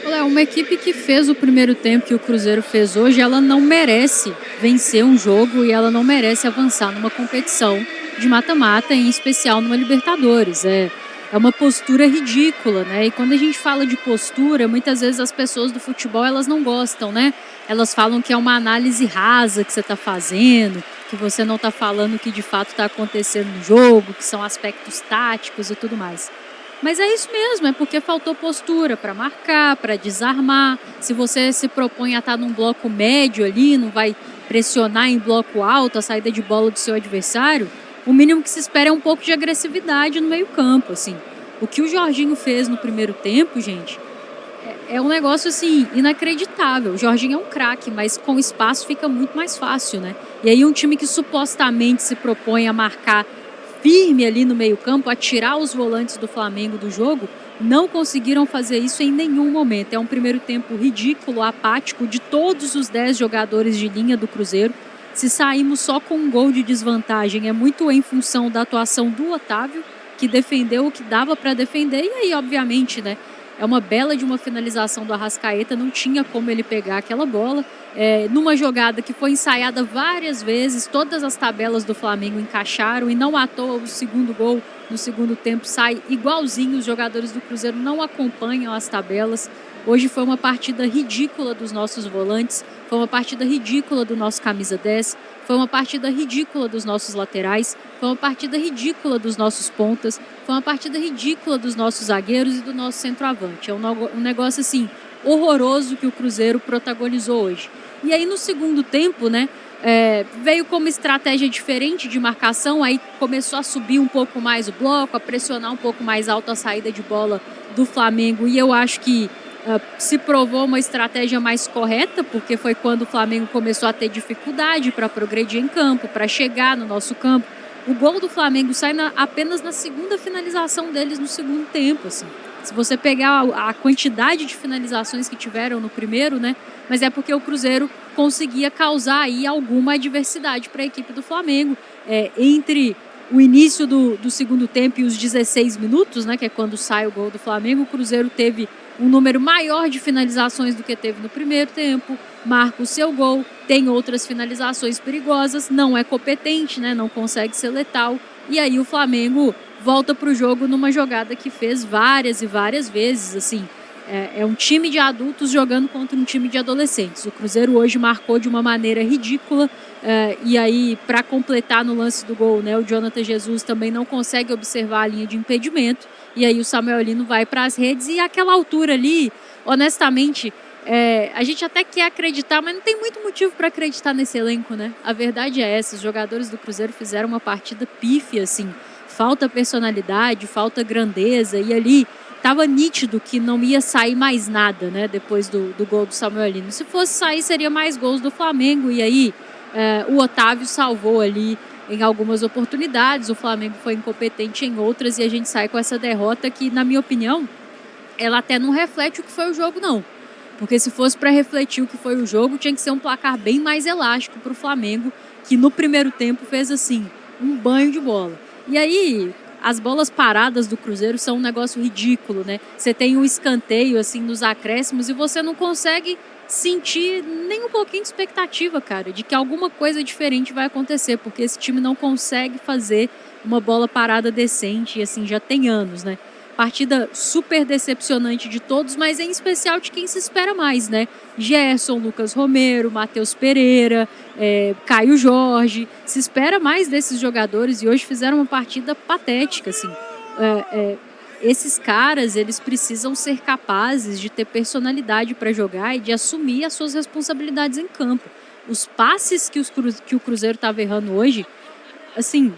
Olha, uma equipe que fez o primeiro tempo que o Cruzeiro fez hoje, ela não merece vencer um jogo e ela não merece avançar numa competição de mata-mata, em especial numa Libertadores. É uma postura ridícula, né? E quando a gente fala de postura, muitas vezes as pessoas do futebol, elas não gostam, né? Elas falam que é uma análise rasa que você está fazendo, que você não está falando o que de fato está acontecendo no jogo, que são aspectos táticos e tudo mais. Mas é isso mesmo, é porque faltou postura para marcar, para desarmar. Se você se propõe a estar num bloco médio ali, não vai pressionar em bloco alto a saída de bola do seu adversário, o mínimo que se espera é um pouco de agressividade no meio-campo, assim. O que o Jorginho fez no primeiro tempo, gente, é um negócio assim inacreditável. O Jorginho é um craque, mas com espaço fica muito mais fácil, né? E aí um time que supostamente se propõe a marcar firme ali no meio-campo, a tirar os volantes do Flamengo do jogo, não conseguiram fazer isso em nenhum momento. É um primeiro tempo ridículo, apático de todos os 10 jogadores de linha do Cruzeiro. Se saímos só com um gol de desvantagem, é muito em função da atuação do Otávio, que defendeu o que dava para defender. E aí, obviamente, né? É uma bela de uma finalização do Arrascaeta, não tinha como ele pegar aquela bola. Numa jogada que foi ensaiada várias vezes, todas as tabelas do Flamengo encaixaram e não à toa o segundo gol no segundo tempo sai igualzinho, os jogadores do Cruzeiro não acompanham as tabelas. Hoje foi uma partida ridícula dos nossos volantes, foi uma partida ridícula do nosso camisa 10, foi uma partida ridícula dos nossos laterais, foi uma partida ridícula dos nossos pontas, foi uma partida ridícula dos nossos zagueiros e do nosso centroavante. É um negócio assim horroroso que o Cruzeiro protagonizou hoje. E aí no segundo tempo, né, veio como estratégia diferente de marcação, aí começou a subir um pouco mais o bloco, a pressionar um pouco mais alto a saída de bola do Flamengo, e eu acho que se provou uma estratégia mais correta, porque foi quando o Flamengo começou a ter dificuldade para progredir em campo, para chegar no nosso campo. O gol do Flamengo sai apenas na segunda finalização deles no segundo tempo, assim. Se você pegar a quantidade de finalizações que tiveram no primeiro, né? Mas é porque o Cruzeiro conseguia causar aí alguma adversidade para a equipe do Flamengo. Entre o início do segundo tempo e os 16 minutos, né? Que é quando sai o gol do Flamengo, o Cruzeiro teve um número maior de finalizações do que teve no primeiro tempo, marca o seu gol, tem outras finalizações perigosas, não é competente, né? Não consegue ser letal. E aí o Flamengo volta para o jogo numa jogada que fez várias e várias vezes, assim. É um time de adultos jogando contra um time de adolescentes. O Cruzeiro hoje marcou de uma maneira ridícula, e aí, para completar no lance do gol, né, o Jonathan Jesus também não consegue observar a linha de impedimento, e aí o Samuel Lino vai para as redes, e àquela altura ali, honestamente, a gente até quer acreditar, mas não tem muito motivo para acreditar nesse elenco, né? A verdade é essa, os jogadores do Cruzeiro fizeram uma partida pífia, assim, falta personalidade, falta grandeza, e ali tava nítido que não ia sair mais nada, né, depois do gol do Samuel Lino. Se fosse sair, seria mais gols do Flamengo, e aí o Otávio salvou ali em algumas oportunidades, o Flamengo foi incompetente em outras, e a gente sai com essa derrota que, na minha opinião, ela até não reflete o que foi o jogo, não. Porque se fosse para refletir o que foi o jogo, tinha que ser um placar bem mais elástico para o Flamengo, que no primeiro tempo fez, assim, um banho de bola. E aí, as bolas paradas do Cruzeiro são um negócio ridículo, né? Você tem um escanteio, assim, nos acréscimos e você não consegue sentir nem um pouquinho de expectativa, cara, de que alguma coisa diferente vai acontecer, porque esse time não consegue fazer uma bola parada decente, e assim, já tem anos, né? Partida super decepcionante de todos, mas em especial de quem se espera mais, né? Gerson, Lucas Romero, Matheus Pereira, Caio Jorge. Se espera mais desses jogadores e hoje fizeram uma partida patética, assim. Esses caras, eles precisam ser capazes de ter personalidade para jogar e de assumir as suas responsabilidades em campo. Os passes que o Cruzeiro estava errando hoje, assim,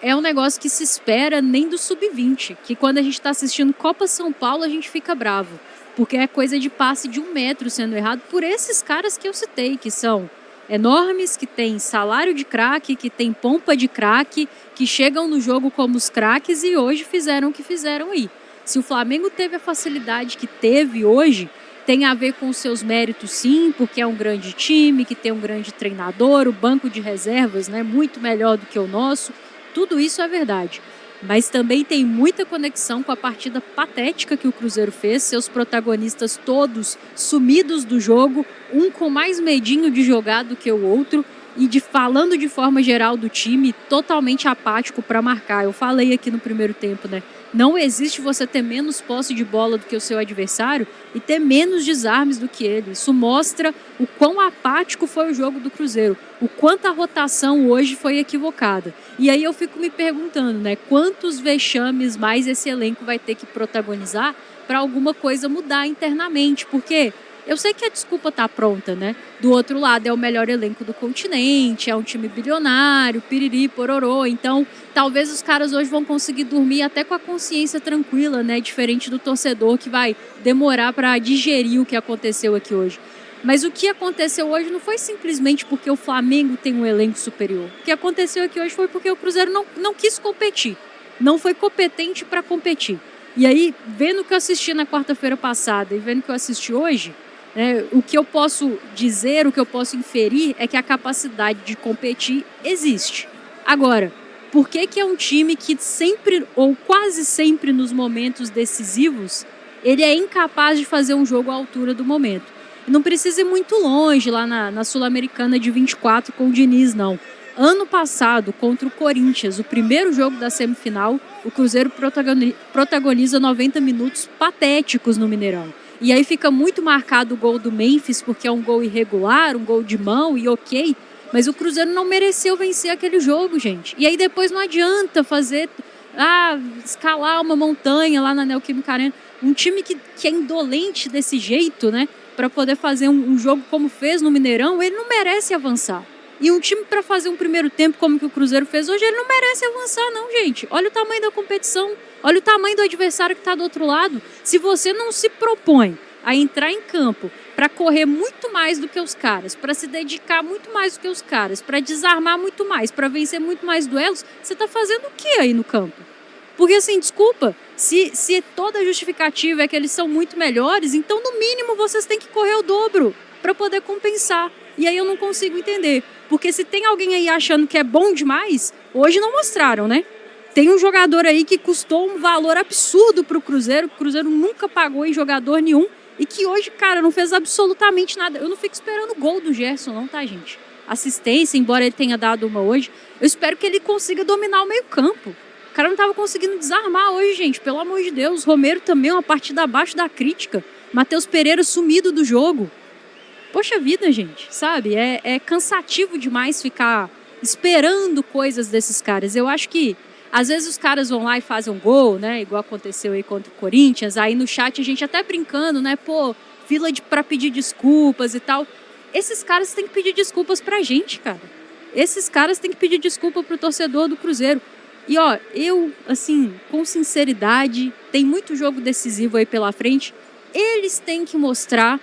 é um negócio que se espera nem do sub-20, que quando a gente está assistindo Copa São Paulo a gente fica bravo, porque é coisa de passe de 1 metro sendo errado por esses caras que eu citei, que são enormes, que têm salário de craque, que têm pompa de craque, que chegam no jogo como os craques e hoje fizeram o que fizeram aí. Se o Flamengo teve a facilidade que teve hoje, tem a ver com os seus méritos, sim, porque é um grande time, que tem um grande treinador, o banco de reservas, né, muito melhor do que o nosso. Tudo isso é verdade. mas também tem muita conexão com a partida patética que o Cruzeiro fez, seus protagonistas todos sumidos do jogo, um com mais medinho de jogar do que o outro, e falando de forma geral do time, totalmente apático para marcar. Eu falei aqui no primeiro tempo, né? Não existe você ter menos posse de bola do que o seu adversário e ter menos desarmes do que ele. Isso mostra o quão apático foi o jogo do Cruzeiro, o quanto a rotação hoje foi equivocada. E aí eu fico me perguntando, né? Quantos vexames mais esse elenco vai ter que protagonizar para alguma coisa mudar internamente? Porque eu sei que a desculpa tá pronta, né? Do outro lado é o melhor elenco do continente, é um time bilionário, piriri, pororô. Então, talvez os caras hoje vão conseguir dormir até com a consciência tranquila, né? Diferente do torcedor que vai demorar para digerir o que aconteceu aqui hoje. Mas o que aconteceu hoje não foi simplesmente porque o Flamengo tem um elenco superior. O que aconteceu aqui hoje foi porque o Cruzeiro não quis competir. Não foi competente para competir. E aí, vendo o que eu assisti na quarta-feira passada e vendo o que eu assisti hoje, o que eu posso dizer, o que eu posso inferir é que a capacidade de competir existe. Agora, por que é um time que sempre, ou quase sempre nos momentos decisivos, ele é incapaz de fazer um jogo à altura do momento? Não precisa ir muito longe lá na Sul-Americana de 24 com o Diniz, não. Ano passado, contra o Corinthians, o primeiro jogo da semifinal, o Cruzeiro protagoniza 90 minutos patéticos no Mineirão. E aí fica muito marcado o gol do Memphis, porque é um gol irregular, um gol de mão e ok. Mas o Cruzeiro não mereceu vencer aquele jogo, gente. E aí depois não adianta escalar uma montanha lá na Neoquímica Arena. Um time que é indolente desse jeito, né? Para poder fazer um jogo como fez no Mineirão, ele não merece avançar. E um time para fazer um primeiro tempo como que o Cruzeiro fez hoje, ele não merece avançar não, gente. Olha o tamanho da competição, olha o tamanho do adversário que está do outro lado. Se você não se propõe a entrar em campo para correr muito mais do que os caras, para se dedicar muito mais do que os caras, para desarmar muito mais, para vencer muito mais duelos, você está fazendo o que aí no campo? Porque assim, desculpa, se toda a justificativa é que eles são muito melhores, então no mínimo vocês têm que correr o dobro para poder compensar. E aí eu não consigo entender. Porque se tem alguém aí achando que é bom demais, hoje não mostraram, né? Tem um jogador aí que custou um valor absurdo pro Cruzeiro, o Cruzeiro nunca pagou em jogador nenhum, e que hoje, cara, não fez absolutamente nada. Eu não fico esperando o gol do Gerson, não, tá, gente? Assistência, embora ele tenha dado uma hoje, eu espero que ele consiga dominar o meio-campo. O cara não tava conseguindo desarmar hoje, gente, pelo amor de Deus. Romero também, uma partida abaixo da crítica. Matheus Pereira sumido do jogo. Poxa vida, gente, sabe? É cansativo demais ficar esperando coisas desses caras. Eu acho que, às vezes, os caras vão lá e fazem um gol, né? Igual aconteceu aí contra o Corinthians. Aí no chat a gente até brincando, né? Pô, fila pra pedir desculpas e tal. Esses caras têm que pedir desculpas pra gente, cara. Esses caras têm que pedir desculpa pro torcedor do Cruzeiro. E, ó, eu, assim, com sinceridade, tem muito jogo decisivo aí pela frente. Eles têm que mostrar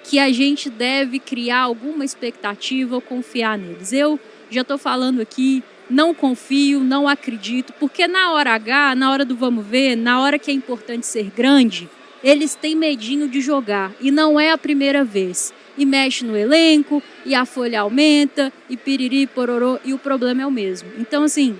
que a gente deve criar alguma expectativa ou confiar neles. Eu já estou falando aqui, não confio, não acredito, porque na hora H, na hora do vamos ver, na hora que é importante ser grande, eles têm medinho de jogar, e não é a primeira vez. E mexe no elenco, e a folha aumenta, e piriri, pororô, e o problema é o mesmo. Então, assim,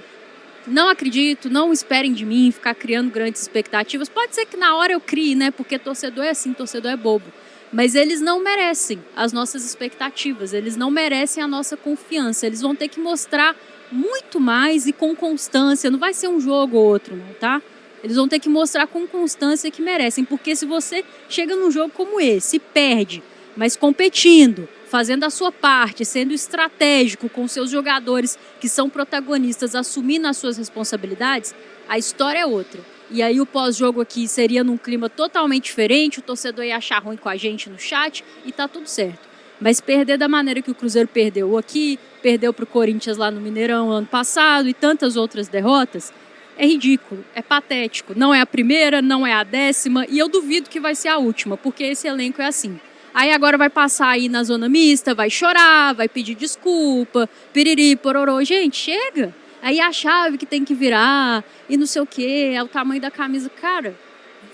não acredito, não esperem de mim ficar criando grandes expectativas. Pode ser que na hora eu crie, né? Porque torcedor é assim, torcedor é bobo. Mas eles não merecem as nossas expectativas, eles não merecem a nossa confiança. Eles vão ter que mostrar muito mais e com constância. Não vai ser um jogo ou outro, não, tá? Eles vão ter que mostrar com constância que merecem. Porque se você chega num jogo como esse, perde, mas competindo, fazendo a sua parte, sendo estratégico com seus jogadores que são protagonistas, assumindo as suas responsabilidades, a história é outra. E aí o pós-jogo aqui seria num clima totalmente diferente, o torcedor ia achar ruim com a gente no chat e tá tudo certo. Mas perder da maneira que o Cruzeiro perdeu aqui, perdeu pro Corinthians lá no Mineirão ano passado e tantas outras derrotas, é ridículo, é patético. Não é a primeira, não é a 10ª e eu duvido que vai ser a última, porque esse elenco é assim. Aí agora vai passar aí na zona mista, vai chorar, vai pedir desculpa, piriri, pororô. Gente, chega! Aí a chave que tem que virar e não sei o quê, é o tamanho da camisa. Cara,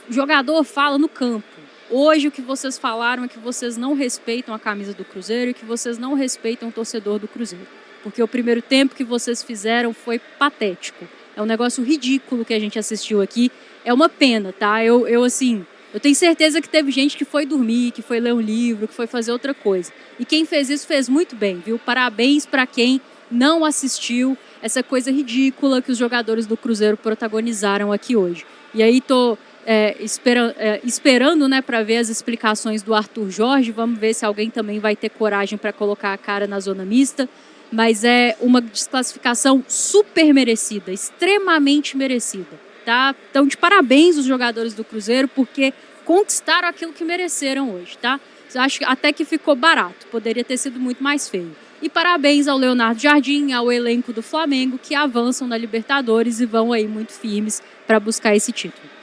o jogador fala no campo. Hoje o que vocês falaram é que vocês não respeitam a camisa do Cruzeiro e que vocês não respeitam o torcedor do Cruzeiro. Porque o primeiro tempo que vocês fizeram foi patético. É um negócio ridículo que a gente assistiu aqui. É uma pena, tá? Eu tenho certeza que teve gente que foi dormir, que foi ler um livro, que foi fazer outra coisa. E quem fez isso fez muito bem, viu? Parabéns para quem não assistiu essa coisa ridícula que os jogadores do Cruzeiro protagonizaram aqui hoje. E aí tô esperando, né, para ver as explicações do Arthur Jorge. Vamos ver se alguém também vai ter coragem para colocar a cara na zona mista. Mas é uma desclassificação super merecida, extremamente merecida, tá? Então, de parabéns os jogadores do Cruzeiro, porque conquistaram aquilo que mereceram hoje, tá? Eu acho até que ficou barato, poderia ter sido muito mais feio. E parabéns ao Leonardo Jardim, ao elenco do Flamengo, que avançam na Libertadores e vão aí muito firmes para buscar esse título.